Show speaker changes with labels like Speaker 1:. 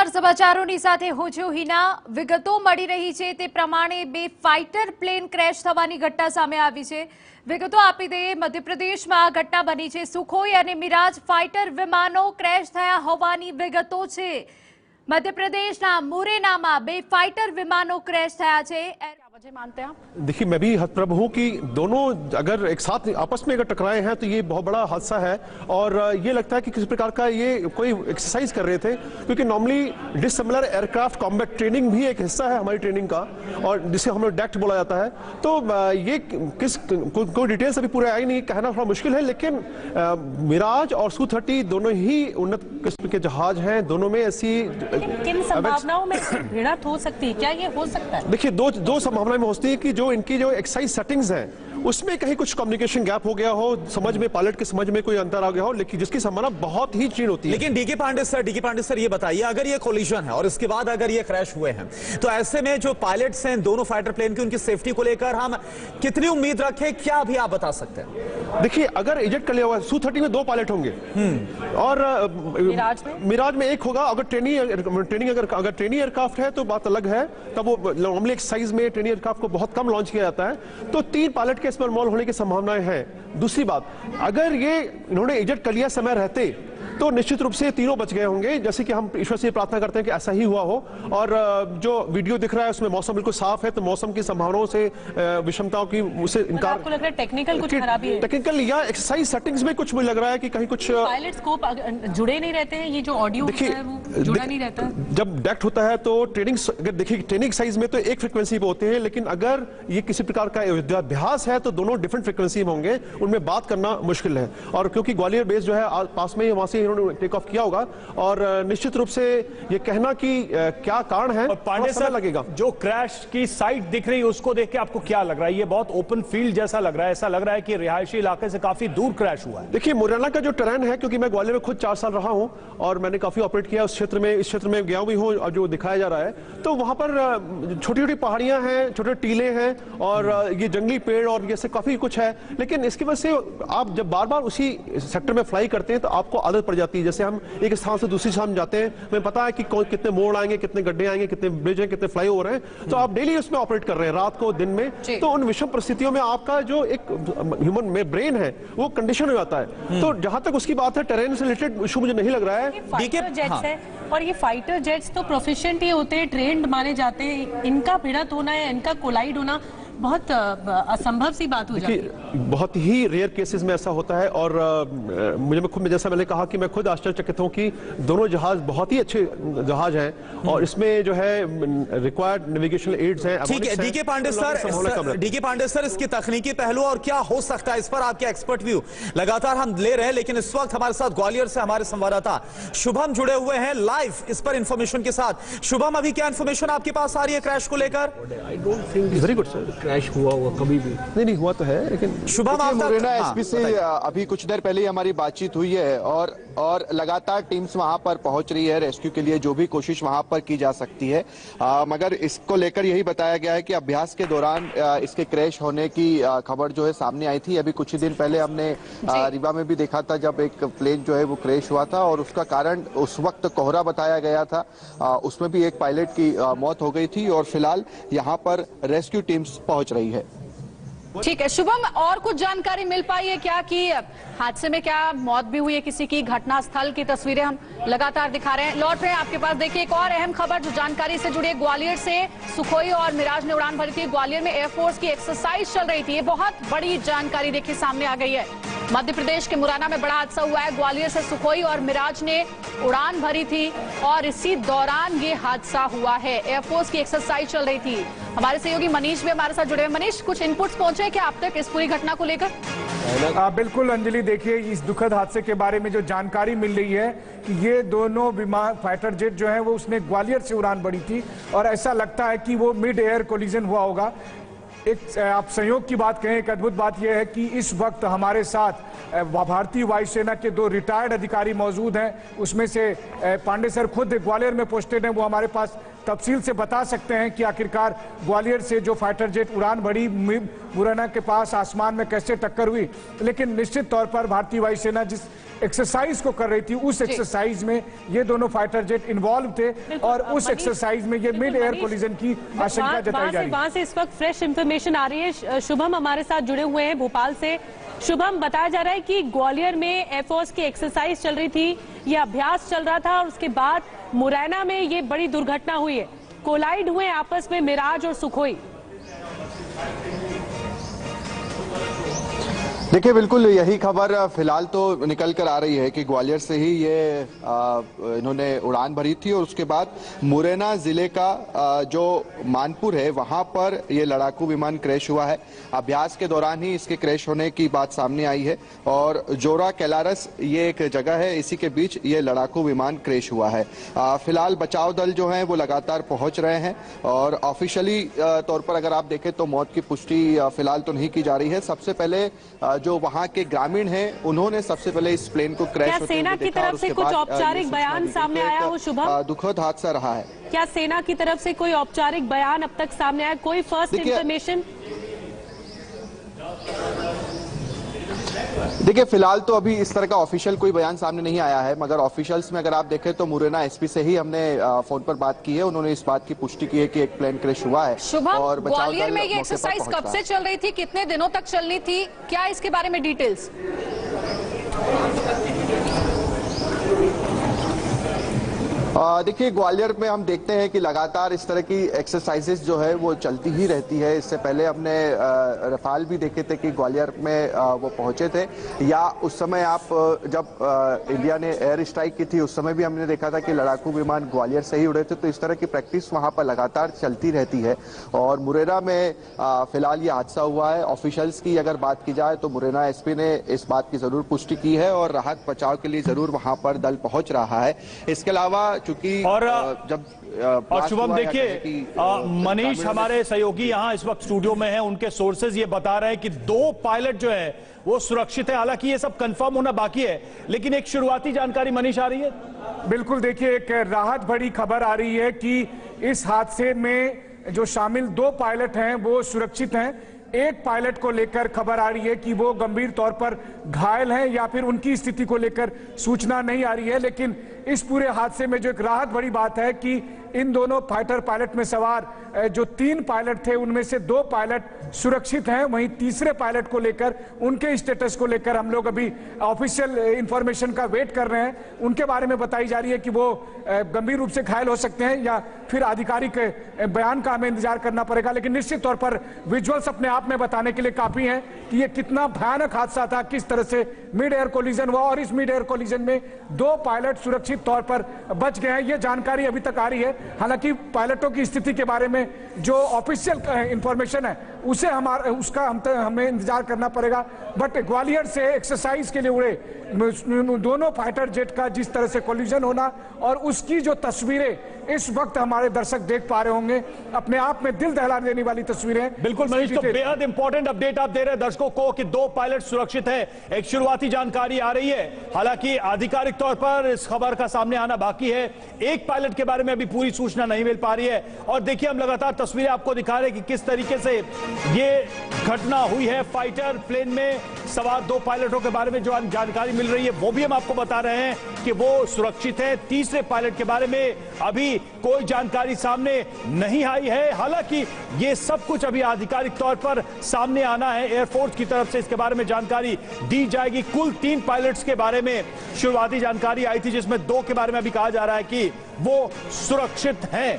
Speaker 1: નમસ્કાર, સમાચારોની સાથે હું છું હિના। વિગતો મળી રહી છે તે પ્રમાણે બે ફાઇટર પ્લેન ક્રેશ થવાની ઘટના સામે આવી છે। વિગતો આપી દઈએ, મધ્યપ્રદેશમાં આ ઘટના બની છે। સુખોઈ અને મિરાજ ફાઇટર વિમાનો ક્રેશ થયા હોવાની વિગતો છે। મધ્યપ્રદેશના મુરેનામાં બે ફાઇટર વિમાનો ક્રેશ થયા છે। वजह मानते हैं आप?
Speaker 2: देखिए, मैं भी हतप्रभ हूं कि दोनों अगर एक साथ आपस में अगर टकराए हैं तो ये बहुत बड़ा हादसा है। और ये लगता है कि किसी प्रकार का ये कोई एक्सरसाइज कर रहे थे, क्योंकि normally dissimilar aircraft combat training भी एक हिस्सा है हमारी ट्रेनिंग का, और जिसे हम लोग डेक्ट बोला जाता है। तो ये कोई डिटेल्स अभी पूरे आई नहीं, कहना थोड़ा मुश्किल है। लेकिन मिराज और Su-30 दोनों ही उन्नत किस्म के जहाज हैं। दोनों में ऐसी
Speaker 3: किन संभावनाओं में भिड़ंत हो सकती है, क्या ये हो सकता है?
Speaker 2: देखिए, दो संभावनाएं में होती है कि जो इनकी जो एक्साइज सेटिंग्स हैं उसमें कहीं कुछ कम्युनिकेशन गैप हो गया हो, समझ में पायलट के समझ में कोई अंतर आ गया हो, लेकिन जिसकी संभावना बहुत ही क्षीण होती है।
Speaker 4: लेकिन डीके पांडे सर ये बताइए, अगर ये कोलिजन है और इसके बाद अगर ये क्रैश हुए हैं तो ऐसे में जो पायलट्स हैं दोनों फाइटर प्लेन की, उनकी सेफ्टी को लेकर हम कितनी उम्मीद रखें, क्या भी आप बता सकते हैं?
Speaker 2: देखिए, अगर इजेक्ट कर लिया हुआ Su-30 में 2 पायलट होंगे और मिराज में 1 होगा। अगर ट्रेनिंग एयरक्राफ्ट है तो बात अलग है, तब वो नॉर्मली एक साइज में ट्रेनिंग एयरक्राफ्ट को बहुत कम लॉन्च किया जाता है, तो 3 पायलट के इसमें इन्वॉल्व होने की संभावनाएं हैं। दूसरी बात, अगर ये इन्होंने इजेक्ट कर लिया समय रहते तो निश्चित रूप से तीनों बच गए होंगे, जैसे कि हम ईश्वर से प्रार्थना करते हैं कि ऐसा ही हुआ हो। और जो वीडियो दिख रहा है उसमें मौसम बिल्कुल साफ है, तो मौसम की संभावनाओं से विषमताओं की उसे इनकार।
Speaker 3: आपको लग रहा है टेक्निकल कुछ खराबी है?
Speaker 2: टेक्निकल या एक्सरसाइज सेटिंग्स में कुछ मुझे लग रहा है कि कहीं कुछ
Speaker 3: पायलट्स को जुड़े नहीं रहते हैं, ये जो ऑडियो है वो जुड़ा नहीं रहता है।
Speaker 2: जब डेक्ट होता है तो ट्रेनिंग, अगर देखिए ट्रेनिंग साइज में तो एक फ्रीक्वेंसी पे होते हैं, लेकिन अगर ये किसी प्रकार का युद्धाभ्यास है तो दोनों डिफरेंट फ्रीक्वेंसी में होंगे, उनमें बात करना मुश्किल है। और क्योंकि ग्वालियर बेस जो है पास में, वहां से इन्होंने टेक ऑफ किया होगा, और निश्चित रूप से ये कहना कि क्या कारण है,
Speaker 5: पांडे सर लगेगा। जो क्रैश की साइट दिख रही है उसको देख के आपको क्या लग रहा है? ये बहुत ओपन फील्ड जैसा लग रहा है, ऐसा लग रहा है कि रिहायशी इलाके से काफी दूर क्रैश हुआ है।
Speaker 2: देखिए, मुरैना का जो टेरेन है, क्योंकि मैं ग्वालियर में खुद 4 साल रहा हूं और मैंने काफी ऑपरेट किया उस क्षेत्र में, इस क्षेत्र में गया भी हूं, और जो दिखाया जा रहा है तो वहां पर छोटी छोटी पहाड़ियां हैं, छोटे टीले हैं, और ये जंगली पेड़ और ये से काफी कुछ है। लेकिन इसकी वजह से आप जब बार बार उसी सेक्टर में फ्लाई करते हैं तो आपको आदत पड़ जाती है। जैसे हम एक स्थान से दूसरी स्थान जाते हैं, हमें पता है कि कितने मोड़ आएंगे, कितने गड्ढे आएंगे, कितने ब्रिज हैं, कितने फ्लाईओवर हैं, तो आप डेली उसमें ऑपरेट कर रहे हैं, रात को दिन में। तो उन विषम परिस्थितियों में आपका जो एक ह्यूमन में ब्रेन है वो कंडीशन हो जाता है। तो जहां तक उसकी बात है, टेरेन से रिलेटेड इशू मुझे नहीं लग रहा है।
Speaker 3: फाइटर जेट्स है, और ये फाइटर जेट्स तो प्रोफिशिएंट ही होते हैं, ट्रेंड माने जाते हैं। इनका भिड़ंत होना या इनका कोलाइड होना बहुत असंभव सी बात हो जाती है।
Speaker 2: बहुत ही रेयर केसेस में ऐसा होता है। और मुझे खुद, जैसा मैंने कहा कि मैं खुद आश्चर्यचकित हूं कि दोनों जहाज बहुत ही अच्छे जहाज हैं, और इसमें जो है रिक्वायर्ड नेविगेशनल एड्स हैं।
Speaker 4: ठीक है, डीके पांडे सर, इसकी तकनीकी पहलू और क्या हो सकता है, इस पर आपके एक्सपर्ट व्यू लगातार हम ले रहे हैं। लेकिन इस वक्त हमारे साथ ग्वालियर से हमारे संवाददाता शुभम जुड़े हुए हैं लाइव इस पर इंफॉर्मेशन के साथ। शुभम, अभी क्या इंफॉर्मेशन आपके पास आ रही है क्रैश को लेकर?
Speaker 2: वेरी गुड सर,
Speaker 6: क्रैश हुआ कभी भी
Speaker 2: नहीं हुआ तो है, लेकिन
Speaker 4: शुभम
Speaker 6: मुरैना एसपी से अभी कुछ देर पहले ही हमारी बातचीत हुई है, और लगातार टीम्स वहां पर पहुंच रही है रेस्क्यू के लिए, जो भी कोशिश वहां पर की जा सकती है। मगर इसको लेकर यही बताया गया है कि अभ्यास के दौरान इसके क्रैश होने की खबर जो है सामने आई थी। अभी कुछ ही दिन पहले हमने रीवा में भी देखा था जब एक प्लेन जो है वो क्रैश हुआ था, और उसका कारण उस वक्त कोहरा बताया गया था। उसमें भी एक पायलट की मौत हो गई थी, और फिलहाल यहाँ पर रेस्क्यू टीम्स पहुंच रही है।
Speaker 3: ठीक है शुभम, और कुछ जानकारी मिल पाई है क्या कि हादसे में क्या मौत भी हुई है किसी की? घटनास्थल की तस्वीरें हम लगातार दिखा रहे हैं, लौट रहे हैं आपके पास। देखिए, एक और अहम खबर जो जानकारी से जुड़ी है, ग्वालियर से सुखोई और मिराज ने उड़ान भरी थी। ग्वालियर में एयरफोर्स की एक्सरसाइज चल रही थी, ये बहुत बड़ी जानकारी देखिए सामने आ गई है। मध्य प्रदेश के मुरैना में बड़ा हादसा हुआ है, ग्वालियर से सुखोई और मिराज ने उड़ान भरी थी और इसी दौरान ये हादसा हुआ है। एयरफोर्स की एक्सरसाइज चल रही थी। हमारे सहयोगी मनीष भी हमारे साथ जुड़े हैं। मनीष, कुछ इनपुट्स पहुंचे क्या आप तक इस पूरी घटना को लेकर?
Speaker 5: बिल्कुल अंजलि, देखिए इस दुखद हादसे के बारे में जो जानकारी मिल रही है कि ये दोनों विमान फाइटर जेट जो है वो उसने ग्वालियर से उड़ान भरी थी, और ऐसा लगता है कि वो मिड एयर कोलिजन हुआ होगा। एक आप संयोग की बात कहें, एक अद्भुत बात यह है कि इस वक्त हमारे साथ भारतीय वायुसेना के 2 रिटायर्ड अधिकारी मौजूद हैं। उसमें से पांडे सर खुद ग्वालियर में पोस्टेड हैं, वो हमारे पास तफसील से बता सकते हैं कि आखिरकार ग्वालियर से जो फाइटर जेट उड़ान भरी मुरैना के पास आसमान में कैसे टक्कर हुई। लेकिन निश्चित तौर पर भारतीय वायुसेना जिस एक्सरसाइज को कर रही थी, उस एक्सरसाइज में ये दोनों फाइटर जेट इन्वॉल्व थे और उस एक्सरसाइज में ये मिड एयर कोलिजन की आशंका जताई जा रही है।
Speaker 7: वहां से इस वक्त फ्रेश इंफॉर्मेशन आ रही है। शुभम हमारे साथ जुड़े हुए हैं भोपाल से। शुभम, बताया जा रहा है कि ग्वालियर में एयरफोर्स की एक्सरसाइज चल रही थी, ये अभ्यास चल रहा था और उसके बाद मुरैना में ये बड़ी दुर्घटना हुई है, कोलाइड हुए आपस में मिराज और सुखोई।
Speaker 6: देखिए, बिल्कुल यही खबर फिलहाल तो निकल कर आ रही है कि ग्वालियर से ही ये इन्होंने उड़ान भरी थी और उसके बाद मुरैना जिले का जो मानपुर है वहां पर ये लड़ाकू विमान क्रैश हुआ है। अभ्यास के दौरान ही इसके क्रैश होने की बात सामने आई है और जोरा कैलारस ये एक जगह है, इसी के बीच ये लड़ाकू विमान क्रैश हुआ है। फिलहाल बचाव दल जो है वो लगातार पहुंच रहे हैं और ऑफिशियली तौर पर अगर आप देखें तो मौत की पुष्टि फिलहाल तो नहीं की जा रही है। सबसे पहले जो वहां के ग्रामीण हैं उन्होंने सबसे पहले इस प्लेन को क्रैश होते हुए
Speaker 7: सेना की तरफ से कुछ औपचारिक बयान सामने आया हो शुभम?
Speaker 6: दुखद हादसा रहा है।
Speaker 7: क्या सेना की तरफ से कोई औपचारिक बयान अब तक सामने आया, कोई फर्स्ट इंफॉर्मेशन?
Speaker 6: देखिए, फिलहाल तो अभी इस तरह का ऑफिशियल कोई बयान सामने नहीं आया है, मगर ऑफिशियल्स में अगर आप देखें तो मुरैना एसपी से ही हमने फोन पर बात की है। उन्होंने इस बात की पुष्टि की है कि एक प्लेन क्रैश हुआ है।
Speaker 3: शुभम,
Speaker 6: और
Speaker 3: ग्वालियर में ये एक्सरसाइज कब से चल रही थी, कितने दिनों तक चलनी थी, क्या इसके बारे में डिटेल्स?
Speaker 6: देखिए, ग्वालियर में हम देखते हैं कि लगातार इस तरह की एक्सरसाइजेस जो है वो चलती ही रहती है। इससे पहले हमने रफाल भी देखे थे कि ग्वालियर में वो पहुंचे थे, या उस समय आप जब इंडिया ने एयर स्ट्राइक की थी उस समय भी हमने देखा था कि लड़ाकू विमान ग्वालियर से ही उड़े थे। तो इस तरह की प्रैक्टिस वहां पर लगातार चलती रहती है और मुरैना में फिलहाल ये हादसा हुआ है। ऑफिशियल्स की अगर बात की जाए तो मुरैना एसपी ने इस बात की जरूर पुष्टि की है और राहत बचाव के लिए जरूर वहां पर दल पहुंच रहा है। इसके अलावा चूंकि
Speaker 8: और शुभम, देखिए मनीष हमारे सहयोगी यहाँ इस वक्त स्टूडियो में हैं, उनके सोर्सेज ये बता रहे हैं कि 2 पायलट जो है वो सुरक्षित है। हालांकि ये सब कंफर्म होना बाकी है, लेकिन एक शुरुआती जानकारी मनीष आ रही है।
Speaker 5: बिल्कुल, देखिए एक राहत भरी खबर आ रही है कि इस हादसे में जो शामिल 2 पायलट हैं वो सुरक्षित हैं। एक पायलट को लेकर खबर आ रही है कि वो गंभीर तौर पर घायल हैं या फिर उनकी स्थिति को लेकर सूचना नहीं आ रही है। लेकिन इस पूरे हादसे में जो एक राहत बड़ी बात है कि इन दोनों फाइटर पायलट में सवार जो 3 पायलट थे उनमें से 2 पायलट सुरक्षित हैं। वहीं तीसरे पायलट को लेकर, उनके स्टेटस को लेकर हम लोग अभी ऑफिशियल इंफॉर्मेशन का वेट कर रहे हैं। उनके बारे में बताई जा रही है कि वो गंभीर रूप से घायल हो सकते हैं या फिर आधिकारिक बयान का हमें इंतजार करना पड़ेगा। लेकिन निश्चित तौर पर विजुअल्स अपने आप में बताने के लिए काफी हैं कि ये कितना भयानक हादसा था, किस तरह से मिड एयर कोलिजन हुआ और इस मिड एयर कोलिजन में 2 पायलट सुरक्षित तौर पर बच गए हैं। ये जानकारी अभी तक आ रही है। हालांकि पायलटों की स्थिति के बारे में जो ऑफिशियल इंफॉर्मेशन है उसे उसका हमें इंतजार करना पड़ेगा। बट ग्वालियर से एक्सरसाइज के लिए उड़े दोनों फाइटर जेट का जिस तरह से कोलिजन होना और उसकी जो तस्वीरें इस वक्त हमारे दर्शक देख पा रहे होंगे, अपने आप में दिल दहला देने वाली तस्वीरें।
Speaker 8: बिल्कुल मनीष, तो बेहद इंपॉर्टेंट अपडेट आप दे रहे हैं दर्शकों को कि 2 पायलट सुरक्षित है। एक शुरुआती जानकारी आ रही है, हालांकि आधिकारिक तौर पर इस खबर का सामने आना बाकी है। एक पायलट के बारे में अभी पूरी सूचना नहीं मिल पा रही है। और देखिए, हम लगातार तस्वीरें आपको दिखा रहे हैं कि किस तरीके से ये घटना हुई है। फाइटर प्लेन में सवार 2 पायलटों के बारे में जो जानकारी मिल रही है वो भी हम आपको बता रहे हैं कि वो सुरक्षित है। तीसरे पायलट के बारे में अभी कोई जानकारी सामने नहीं आई है। हालांकि ये सब कुछ अभी आधिकारिक तौर पर सामने आना है, एयरफोर्स की तरफ से इसके बारे में जानकारी दी जाएगी। कुल 3 पायलट्स के बारे में शुरुआती जानकारी आई थी, जिसमें 2 के बारे में अभी कहा जा रहा है कि वो सुरक्षित हैं।